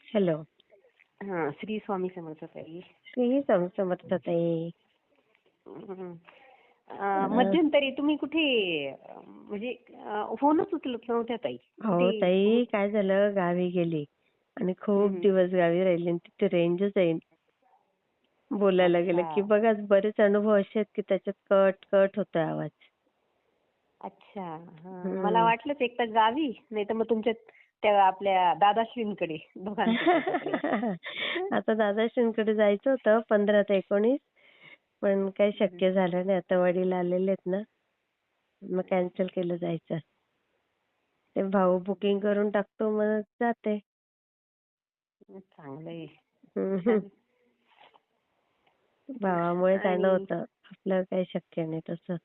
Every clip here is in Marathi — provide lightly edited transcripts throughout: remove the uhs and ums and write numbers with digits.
हॅलो. हा, श्री स्वामी समर्थ ताई. श्री स्वामी समर्थ ताई. हं. मध्यंतरी तुम्ही कुठे म्हणजे फोनच उचलत नव्हत्या ताई. हो ताई, काय झालं, गावी गेली आणि खूप दिवस गावी राहिली आणि तिथे रेंजच येईन. बोलायला गेलं की बघा, बरेच अनुभव असे आहेत की त्याच्यात कट कट होतोय आवाज. अच्छा. मला वाटलंच एक तर गावी, नाही तर मग तुमच्या त्या आपल्या दादाश्रींकडे दोघांकडे. आता दादाश्रींकडे जायचं होतं 15 ते 19, पण काही शक्य झालं नाही. आता वडील आलेले आहेत ना, मग कॅन्सल केलं जायचं. ते भाऊ बुकिंग करून टाकतो, मग जाते. चांगलंय. भावामुळे जाणं होतं, आपल्याला काही शक्य नाही तसं.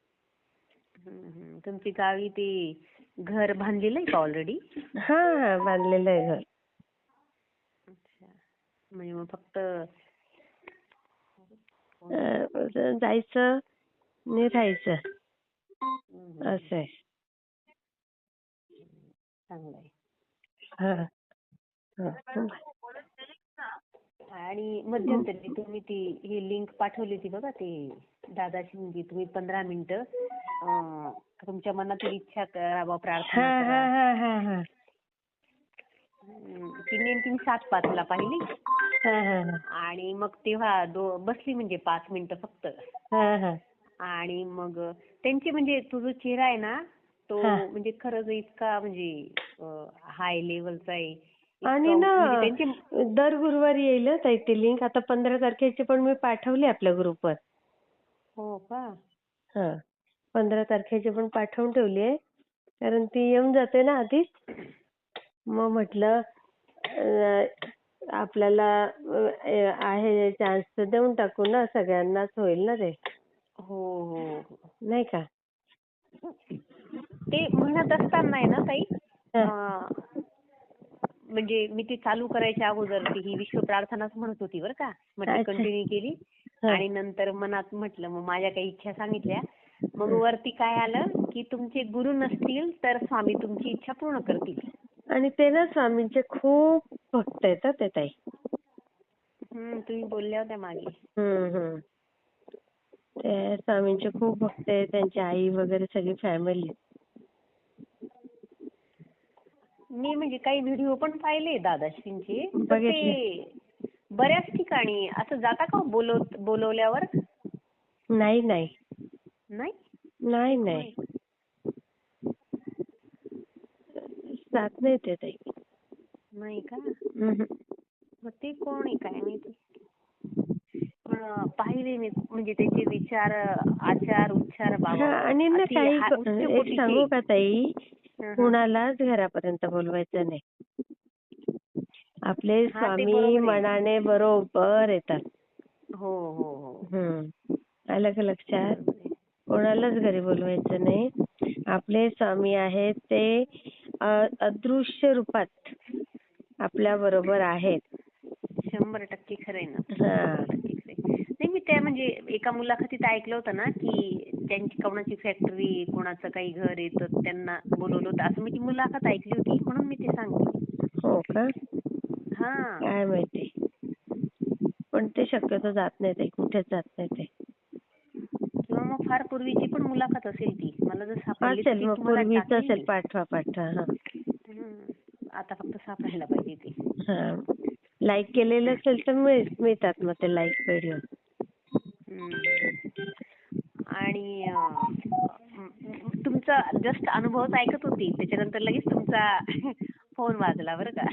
तुमची गावी ते घर बांधलेलं आहे का ऑलरेडी? हा, बांधलेलं आहे घर. अच्छा. म्हणजे मग फक्त जायचं आणि राहायचं असं आहे. चांगलंय. आणि मध्यंतरी तुम्ही ती ही लिंक पाठवली होती बघा, ते दादाची तुम्ही 15 मिनिटं तुमच्या मनातील इच्छा करा, प्रार्थना करा. ती नेमकी मी 7:05 ला पाहिली. आणि मग तेव्हा बसली म्हणजे 5 मिनिटं फक्त. आणि मग त्यांची म्हणजे तुझा चेहरा आहे ना, तो म्हणजे खरंच इतका म्हणजे हाय लेवलचा आहे. आणि ना, दर गुरुवारी येईल ताई ती लिंक. आता 15 तारखेची पण मी पाठवली आपल्या ग्रुपवर. हो का? 15 तारखेची पण पाठवून ठेवली आहे, कारण ती येऊन जाते ना आधीच. मग म्हटलं आपल्याला आहे चान्स तर देऊन टाकू ना, सगळ्यांनाच होईल ना ते. हो. नाही का? ते म्हणत असताना आहे ना ताई, म्हणजे मी ती चालू करायच्या अगोदर ही विश्व प्रार्थनाच म्हणत होती बरं का. मग ती कंटिन्यू केली आणि नंतर मनात म्हटलं, मग माझ्या काही इच्छा सांगितल्या. मग वरती काय आलं की तुमचे गुरु नसतील तर स्वामी तुमची इच्छा पूर्ण करतील. आणि ते ना स्वामींचे खूप भक्त आहेत ते ताई. तुम्ही बोलल्या होत्या मागे. ते स्वामींचे खूप भक्त आहेत, त्यांची आई वगैरे सगळी फॅमिली. मी म्हणजे काही व्हिडिओ पण पाहिले दादाश्रींचे, तर ते बऱ्याच ठिकाणी असं जाता का बोलवल्यावर? नाही. जात नाही ते ताई. नाही का? मग ते कोण आहे काय माहिती. पण पाहिले मी म्हणजे त्यांचे विचार, आचार, उच्चार बाबा. आणि ना काही एक सांगू का ताई, कुणालाच घरापर्यंत बोलवायचं नाही. आपले स्वामी मनाने बरोबर येतात. हो. आलं का लक्षात? कोणालाच घरी बोलवायचं नाही. आपले स्वामी आहेत ते अदृश्य रूपात आपल्या बरोबर आहेत. 100% खरंय ना. नाही, मी त्या म्हणजे एका मुलाखतीत ऐकलं होतं ना, की त्यांची कोणाची फॅक्टरी, कोणाचं काही घर येतं, त्यांना बोलवलं होतं, असं मी ती मुलाखत ऐकली होती, म्हणून मी ते सांगते. हो का? काय माहिती. पण ते शक्यतो जात नाही ते, कुठेच जात नाही ते. किंवा मग फार पूर्वीची पण मुलाखत असेल ती, मला जर सापडली असेल, मग पूर्वीच असेल. पाठवा. आता फक्त सापडायला पाहिजे ती. लाईक केलेलं असेल तर मिळतात मग ते लाईक व्हिडिओ. आणि तुमचा जस्ट अनुभवच ऐकत होती, त्याच्यानंतर लगेच तुमचा फोन वाजला बरं का.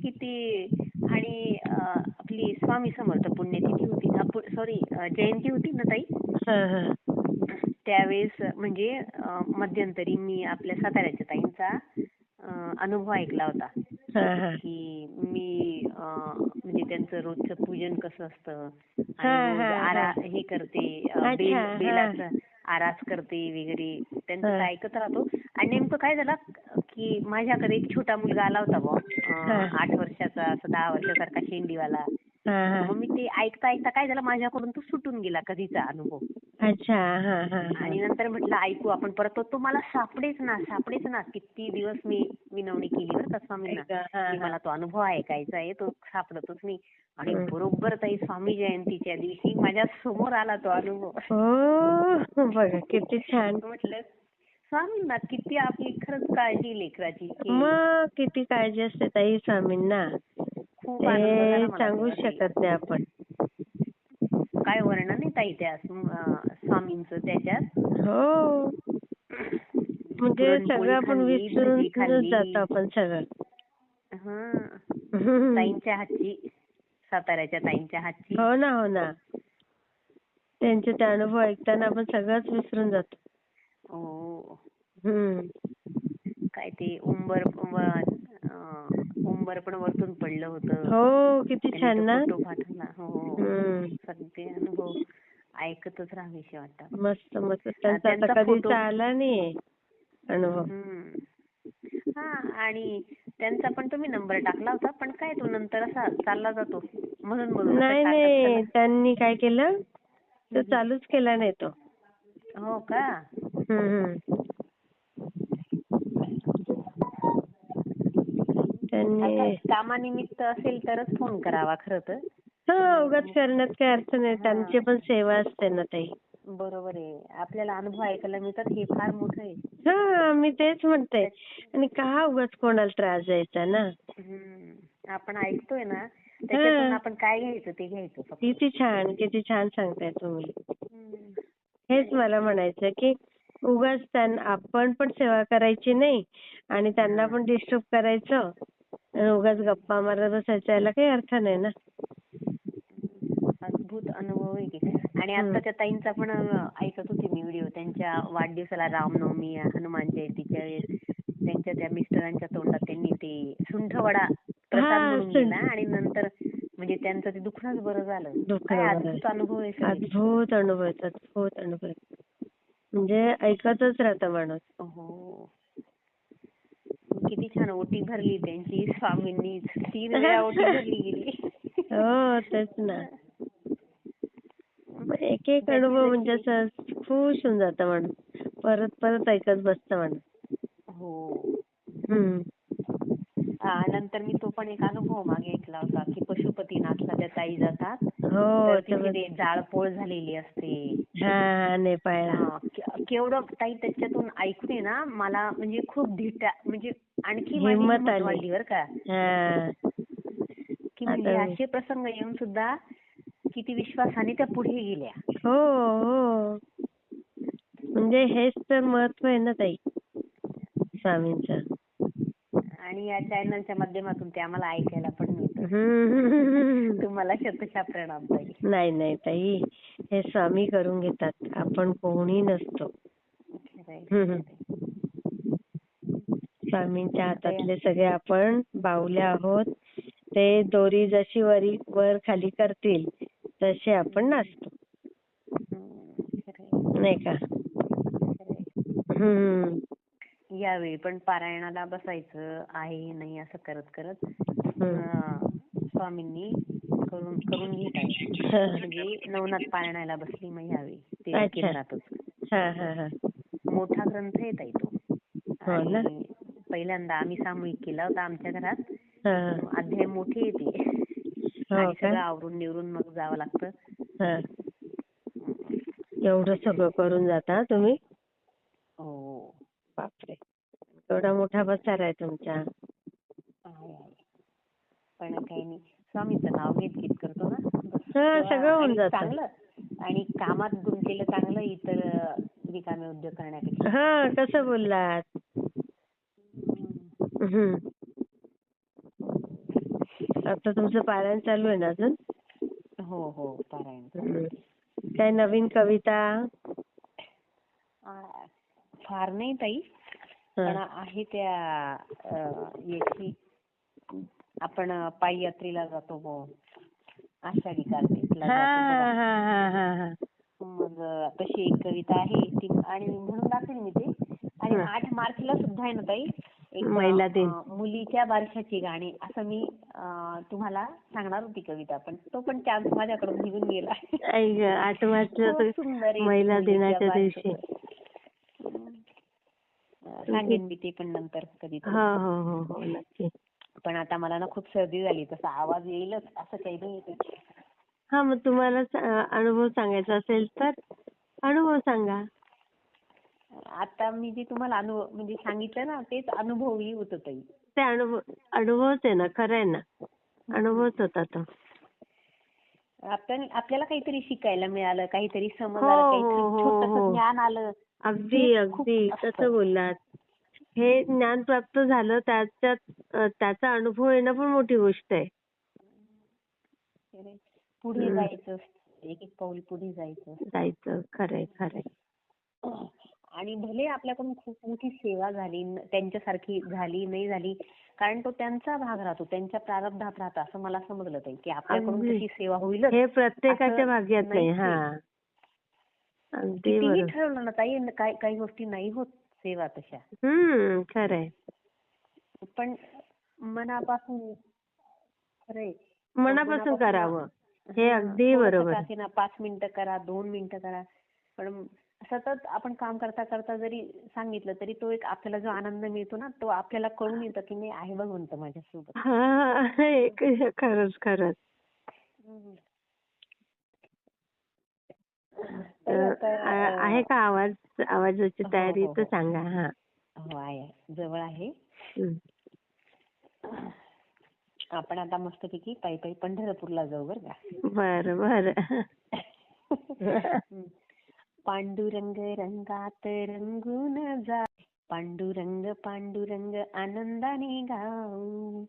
किती. आणि आपली स्वामी समर्थ पुण्यतिथी होती, सॉरी जयंती होती ना ताई. त्यावेळेस म्हणजे मध्यंतरी मी आपल्या साताऱ्याच्या ताईंचा अनुभव ऐकला होता, की मी म्हणजे त्यांचं रोजचं पूजन कसं असतं आणि हे करते, बेलाचं आरास करते वगैरे, त्यांचं ऐकत राहतो. आणि नेमकं काय झालं की माझ्याकडे एक छोटा मुलगा आला होता बुवा, 8 वर्षाचा, असं 10 वर्षासारखा शेंडीवाला. मग मी ते ऐकता काय झालं, माझ्याकडून तो सुटून गेला कधीचा अनुभव. अच्छा. हा हा हा. आणि नंतर म्हटलं ऐकू आपण परत. तो मला सापडेच ना. किती दिवस मी विनवणी केली बरं का स्वामींना, की मला तो अनुभव ऐकायचा आहे, तो सापडतच नाही. आणि बरोबर ताई स्वामी जयंतीच्या दिवशी माझ्या समोर आला तो अनुभव. हो बघा किती छान. म्हटलं स्वामींना किती आपली खरंच काळजी लेकराची, की मग किती काळजी असते ताई स्वामींना, खूप आनंद झाला ते मला सांगूच तेव्हा. शकत नाही आपण. काय वर्णन आहे ताई त्या स्वामींचं त्याच्यात. हो म्हणजे सगळं पुरणपोळी आपण खाल्ली, भजी विसरून जातो खाल्ली. आपण सगळं. ताईंच्या हातची, साताऱ्याच्या ताईंच्या हातची. हो ना हो ना. त्यांचे ते अनुभव ऐकताना आपण सगळंच विसरून जातो. हो. हम्म. काय ते उंबर पण वरतून पडलं होतं. हो किती त्यांनी छान तो ना. फोटो पाठवला. हो. सगळे अनुभव ऐकतच राहावेसे वाटतात. मस्त मस्त. त्यांचा आता कधीच आला नाही अनुभव. हा. आणि त्यांचा पण तुम्ही नंबर टाकला होता, पण काय तो नंतर असा चालला जातो म्हणून नाही टाकत नाही, चला. त्यांनी काय केलं, तो चालूच केला नाही तो. हो का. त्यांनी कामानिमित्त असेल तरच फोन करावा खरं तर. हा उगाच करण्यात काही अर्थ नाही. त्यांची पण सेवा असते ना ताई. बरोबर आहे. आपल्याला अनुभव ऐकायला मिळतात हे फार मोठं आहे. हा मी तेच म्हणते. आणि का उगाच कोणाला त्रास द्यायचा ना. आपण ऐकतोय ना, त्याच्यातून आपण काय घ्यायचं ते घ्यायचं फक्त. किती छान सांगताय तुम्ही. हेच मला म्हणायचं की उगाच आपण पण सेवा करायची नाही आणि त्यांना पण डिस्टर्ब करायचं आणि उगाच गप्पा मारत बसायचं, याला काही अर्थ नाही ना. अद्भुत अनुभव आहे की. आणि आता त्या ताईंचा पण ऐकत होती मी व्हिडिओ. त्यांच्या वाढदिवसाला रामनवमी, हनुमान जयंतीच्या वेळेस त्यांच्या त्या मिस्टरांच्या तोंडात त्यांनी ते सुंठवडा प्रसाद म्हणून दिला आणि नंतर म्हणजे त्यांचं ते दुखणंच बरं झालं. काय अद्भुत अनुभव आहे सगळे. अद्भुत अनुभव म्हणजे ऐकतच राहतं माणूस. हो. किती छान ओटी भरली त्यांची स्वामींनी. 3 वेळा ओटी भरली गेली. हो तेच ना. एक एक अनुभव म्हणजे असं खुश होऊन जातं माणूस. परत परत ऐकत बसतं माणूस. हो. हम्म. नंतर मी तो पण एक अनुभव मागे ऐकला होता की पशुपतीनाथला त्या ताई जातात. हो तर तिथे ते जाळपोळ झालेली असते. हा नेपाळला. केवढं ताई त्याच्यातून ऐकते ना, मला म्हणजे खूप म्हणजे आणखी माझी हिंमत वाढली बरं का. की म्हणजे असे प्रसंग येऊन सुद्धा किती विश्वासाने त्या पुढे गेल्या. हो. म्हणजे हेच तर महत्व आहे ना ताई स्वामींचं. आणि या चॅनलच्या माध्यमातून ते आम्हाला ऐकायला पण मिळतं. तुम्हाला शतशः प्रणाम ताई. नाही ताई, हे स्वामी करून घेतात, आपण कोणी नसतो. स्वामींच्या हातातले सगळे आपण बाहुले आहोत. ते दोरी जशी वर खाली करतील तसे आपण नाचतो, नाही का. यावेळी पण पारायणाला बसायचं आहे नाही असं करत करत स्वामींनी करून घेत आहे. म्हणजे नवनाथ पारायणाला बसली मग यावेळी ते केंद्रातच. मोठा ग्रंथ आहे ताई तो. आणि पहिल्यांदा आम्ही सामूहिक केला होता आमच्या घरात. अध्याय मोठे येते आणि सगळं आवरून निवरून मग जावं लागतं. एवढं सगळं करून जाता तुम्ही? हो. बापरे, एवढा मोठा पसारा आहे तुमचा. पण काही नाही, स्वामींचं नाव घेत करतो ना, सगळं होऊन जातं. चांगलं. आणि कामात गुंतलेलं चांगलं इतर रिकामे उद्योग करण्यापेक्षा. कसं बोललात. आता तुमचं पारायण चालू आहे ना अजून? हो पारायण. काय नवीन कविता? फार नाही ताई, पण आहे त्या याची, आपण पायी यात्रेला जातो आषाढी कार्तिकला जातो. मग तशी एक कविता आहे ती आणि म्हणून दाखवेल मी ते. आणि 8 मार्चला सुद्धा आहे ना ताई महिला दिन. मुलीच्या बारशाची गाणी असं मी तुम्हाला सांगणार होती कविता, पण तो पण चान्स माझ्याकडून निघून गेला. आठवलं खूप सुंदर आहे महिला मुलीच्या दिनाच्या दिवशी. सांगेन मी ते पण नंतर कधी. हो नक्की. पण आता मला ना खूप सर्दी झाली, तसा आवाज येईलच असं काही नाही. हा, मग तुम्हाला अनुभव सांगायचा असेल तर अनुभव सांगा. आता मी जे तुम्हाला अनुभव म्हणजे सांगितलं ना, तेच अनुभवही होत ताई. ते अनुभवच आहे ना, खरं आहे ना, अनुभवच होता तो. आपल्याला काहीतरी शिकायला मिळालं, काहीतरी समज आलं, काहीतरी छोटंसं ज्ञान आलं. अगदी तसं बोललात. हे ज्ञान प्राप्त झालं, त्याचा अनुभव येणं पण मोठी गोष्ट आहे. पुढे जायचं, एक एक पाऊल पुढे जायचं. खरंय. आणि भले आपल्याकडून खूप मोठी सेवा झाली, त्यांच्यासारखी झाली नाही झाली, कारण तो त्यांचा भाग राहतो, त्यांच्या प्रारब्धात राहतं, असं मला समजलं ताई, की आपल्याकडून तशी सेवा होईलच हे प्रत्येकाच्या भाग्यात नाही. अगदी कितीही बरोबर. ठरवलं ना ताई, काही गोष्टी नाही होत सेवा तशा. खरंय. पण मनापासून मनापासून करावं, हे अगदी बरोबर. 5 मिनिटं करा, 2 मिनिटं करा, पण सतत आपण काम करता करता जरी सांगितलं तरी तो एक आपल्याला जो आनंद मिळतो ना, तो आपल्याला कळून येतं की नाही आहे भगवंत माझ्यासोबत. खरंच. आहे का आवाजाची तयारी तर सांगा. हो आहे, जवळ आहे. आपण आता मस्तपैकी पायी पायी पंढरपूरला जाऊ बरं का. बरं. पांडुरंग रंगात रंगून जा, पांडुरंग आनंदाने गाऊ,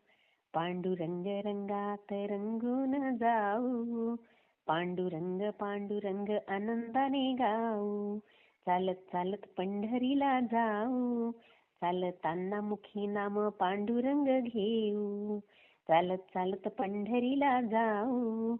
पांडुरंग रंगात रंगून जाऊ, पांडुरंग आनंदाने गाऊ, चालत पंढरीला जाऊ, चालताना मुखी नाम पांडुरंग घेऊ, चालत पंढरीला जाऊ,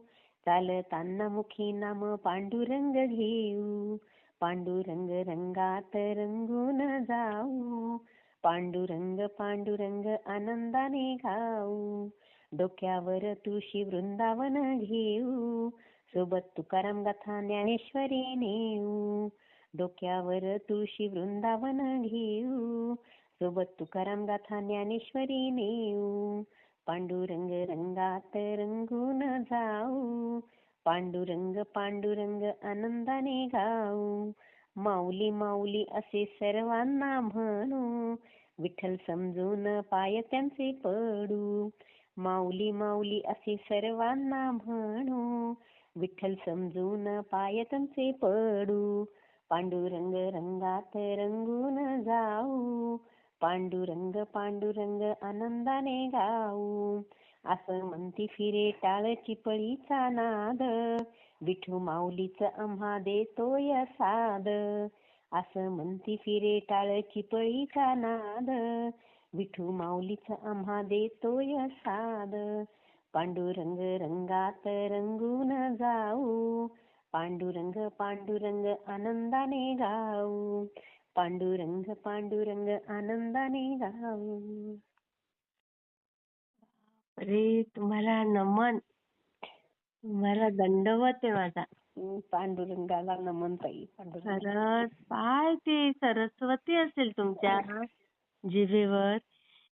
चालताना मुखी नाम पांडुरंग घेऊ, पांडुरंग रंगात रंगून जाऊ, पांडुरंग आनंदाने गाऊ, डोक्यावर तुळशी वृंदावन घेऊ, सोबत तुकाराम गाथा ज्ञानेश्वरी नेऊ, डोक्यावर तुळशी वृंदावन घेऊ, सोबत तुकाराम गाथा ज्ञानेश्वरी नेऊ, पांडुरंग रंगात रंगून जाऊ, पांडुरंग आनंदाने गाऊ, माऊली असे सर्वांना म्हणू, विठ्ठल समजून पाय त्यांचे पडू, माऊली असे सर्वांना म्हणू, विठ्ठल समजून पाय त्यांचे पडू, पांडुरंग रंगात रंगून जाऊ, पांडुरंग आनंदाने गाऊ, असं म्हणती फिरे टाळची पळीचा नाद, विठू माऊलीच आम्हा देतोय साद, असं म्हणती फिरे टाळची पळीचा नाद, विठू माऊलीच आम्हा देतोय साद, पांडुरंग रंगात रंगून जाऊ, पांडुरंग आनंदाने गाऊ, पांडुरंग आनंदाने गाऊ. अरे, तुम्हाला नमन, तुम्हाला दंडवत आहे माझा. पांडुरंगाला नमन ताई. खरंच पाय ती सरस्वती असेल तुमच्या जिभेवर.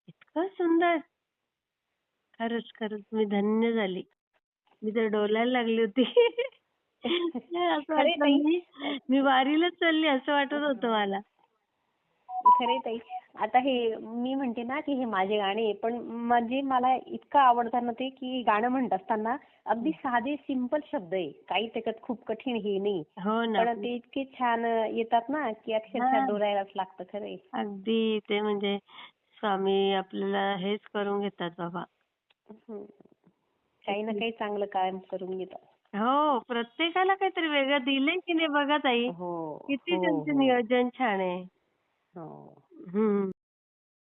इतकं सुंदर. खरंच मी धन्य झाली. मी तर डोलायला लागली होती. असं वाटलं मी वारीलाच चालली असं वाटत होतं मला. खरे ताई, आता हे मी म्हणते ना की हे माझे गाणे, पण म्हणजे मला इतकं आवडतं ना ते, की गाणं म्हणत असताना अगदी साधे सिंपल शब्द आहे, काही त्याच्यात खूप कठीण हे नाही, पण ते इतके छान येतात ना की अक्षरशः डोलायलाच लागतं. खरंय, अगदी ते म्हणजे स्वामी आपल्याला हेच करून घेतात बाबा. काही ना काही चांगलं कायम करून घेतात. हो, प्रत्येकाला काहीतरी वेगळं दिलंय की नाही बघा ताई. किती त्यांचं नियोजन छान आहे.